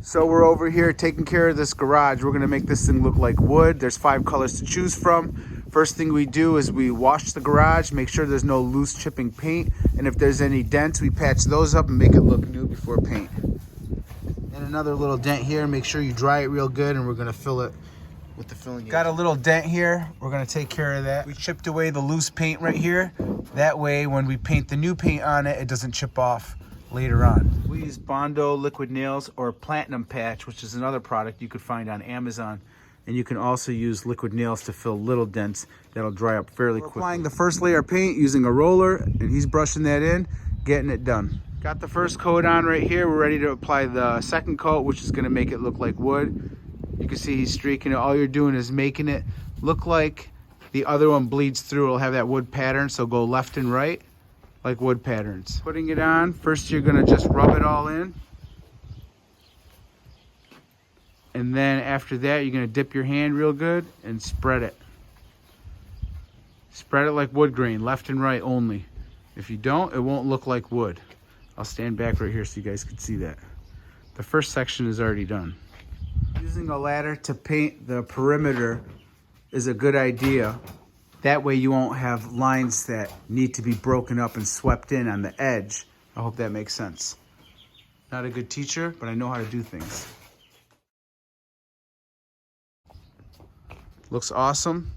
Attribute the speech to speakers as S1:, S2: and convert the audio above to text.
S1: So we're over here taking care of this garage. We're gonna make this thing look like wood. There's 5 colors to choose from. First thing we do is we wash the garage, make sure there's no loose chipping paint, and if there's any dents, we patch those up and make it look new before paint. And another little dent here, make sure you dry it real good, and we're gonna fill it with the filling agent. Got a little dent here, we're gonna take care of that. We chipped away the loose paint right here. That way, when we paint the new paint on it, it doesn't chip off later on. We use Bondo liquid nails or platinum patch, which is another product you could find on Amazon. And you can also use liquid nails to fill little dents that'll dry up fairly quickly. We're applying the first layer of paint using a roller, and he's brushing that in, getting it done. Got the first coat on right here. We're ready to apply the second coat, which is gonna make it look like wood. You can see he's streaking it. All you're doing is making it look like the other one bleeds through. It'll have that wood pattern, so go left and right like wood patterns. Putting it on, first you're gonna just rub it all in. And then after that, you're gonna dip your hand real good and spread it. Spread it like wood grain, left and right only. If you don't, it won't look like wood. I'll stand back right here so you guys can see that. The first section is already done. Using a ladder to paint the perimeter is a good idea. That way you won't have lines that need to be broken up and swept in on the edge. I hope that makes sense. Not a good teacher, but I know how to do things. Looks awesome.